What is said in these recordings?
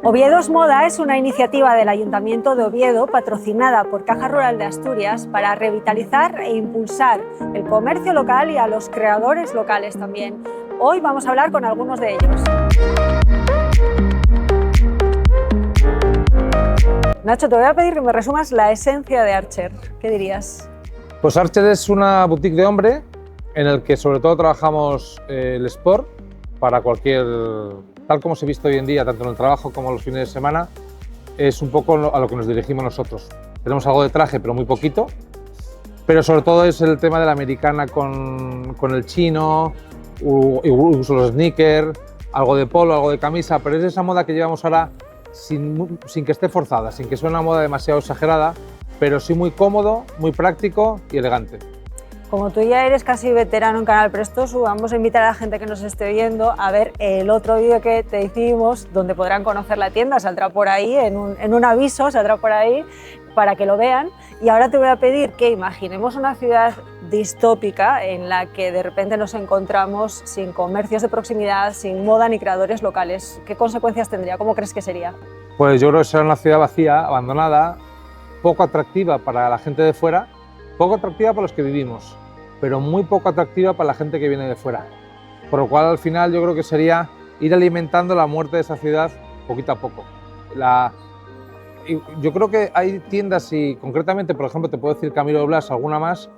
Oviedo es Moda es una iniciativa del Ayuntamiento de Oviedo patrocinada por Caja Rural de Asturias para revitalizar e impulsar el comercio local y a los creadores locales también. Hoy vamos a hablar con algunos de ellos. Nacho, te voy a pedir que me resumas la esencia de Archer. ¿Qué dirías? Pues Archer es una boutique de hombre en el que sobre todo trabajamos el sport para cualquier, tal como se viste hoy en día, tanto en el trabajo como los fines de semana, es un poco a lo que nos dirigimos nosotros. Tenemos algo de traje, pero muy poquito, pero sobre todo es el tema de la americana con el chino, incluso los sneakers, algo de polo, algo de camisa, pero es esa moda que llevamos ahora sin que esté forzada, sin que sea una moda demasiado exagerada, pero sí muy cómodo, muy práctico y elegante. Como tú ya eres casi veterano en Canal Prestoso, vamos a invitar a la gente que nos esté viendo a ver el otro vídeo que te hicimos, donde podrán conocer la tienda, saldrá por ahí, en un aviso, saldrá por ahí, para que lo vean. Y ahora te voy a pedir que imaginemos una ciudad distópica en la que de repente nos encontramos sin comercios de proximidad, sin moda ni creadores locales. ¿Qué consecuencias tendría? ¿Cómo crees que sería? Pues yo creo que será una ciudad vacía, abandonada, poco atractiva para la gente de fuera, poco atractiva para los que vivimos, pero muy poco atractiva para la gente que viene de fuera. Por lo cual al final yo creo que sería ir alimentando la muerte de esa ciudad poquito a poco. Yo creo que hay tiendas y concretamente, por ejemplo, te puedo decir Camilo Blas, alguna más,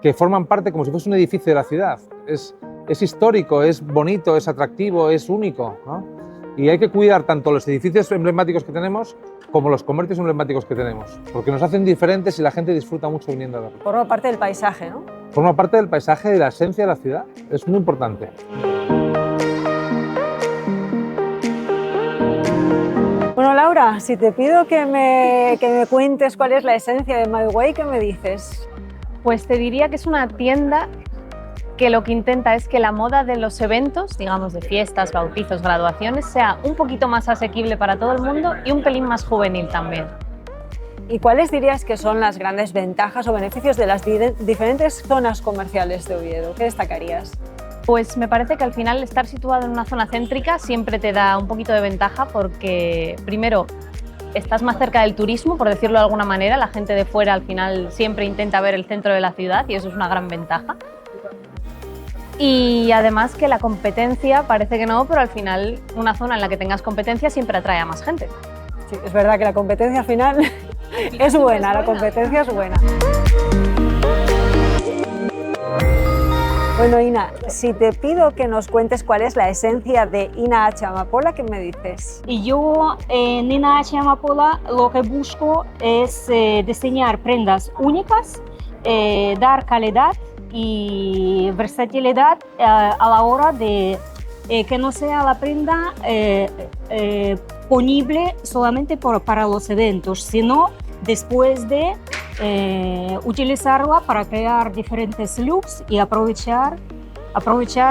que forman parte como si fuese un edificio de la ciudad. Es histórico, es bonito, es atractivo, es único, ¿no? Y hay que cuidar tanto los edificios emblemáticos que tenemos como los comercios emblemáticos que tenemos, porque nos hacen diferentes y la gente disfruta mucho viniendo a verlos. Forma parte del paisaje, ¿no? Forma parte del paisaje y de la esencia de la ciudad, es muy importante. Bueno, Laura, si te pido que me cuentes cuál es la esencia de My Way, ¿qué me dices? Pues te diría que es una tienda que lo que intenta es que la moda de los eventos, digamos de fiestas, bautizos, graduaciones, sea un poquito más asequible para todo el mundo y un pelín más juvenil también. ¿Y cuáles dirías que son las grandes ventajas o beneficios de las diferentes zonas comerciales de Oviedo? ¿Qué destacarías? Pues me parece que al final estar situado en una zona céntrica siempre te da un poquito de ventaja porque, primero, estás más cerca del turismo, por decirlo de alguna manera. La gente de fuera al final siempre intenta ver el centro de la ciudad y eso es una gran ventaja. Y además que la competencia, parece que no, pero al final una zona en la que tengas competencia siempre atrae a más gente. Sí, es verdad que la competencia al final es buena, la competencia es buena. Bueno, Ina, si te pido que nos cuentes cuál es la esencia de Ina H. Amapola, ¿qué me dices? Yo en Ina H. Amapola lo que busco es diseñar prendas únicas, dar calidad y versatilidad a la hora de que no sea la prenda ponible solamente para los eventos, sino después de utilizarla para crear diferentes looks y aprovechar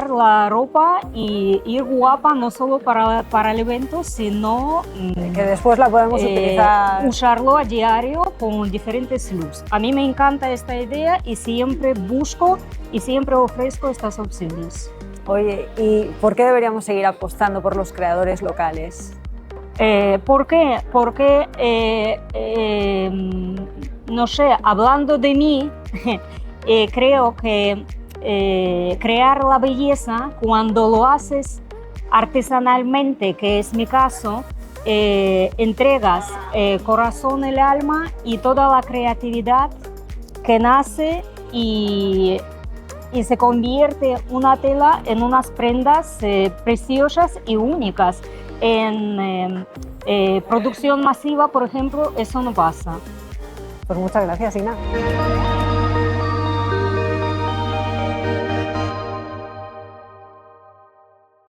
la ropa y ir guapa no solo para el evento, sino que después la podemos utilizar. Usarlo a diario con diferentes looks. A mí me encanta esta idea y siempre busco y siempre ofrezco estas opciones. Oye, ¿y por qué deberíamos seguir apostando por los creadores locales? ¿Por qué? Porque, no sé, hablando de mí, creo que crear la belleza cuando lo haces artesanalmente, que es mi caso, entregas corazón, el alma y toda la creatividad que nace y se convierte una tela en unas prendas preciosas y únicas. En producción masiva, por ejemplo, eso no pasa. Pues muchas gracias, Ina.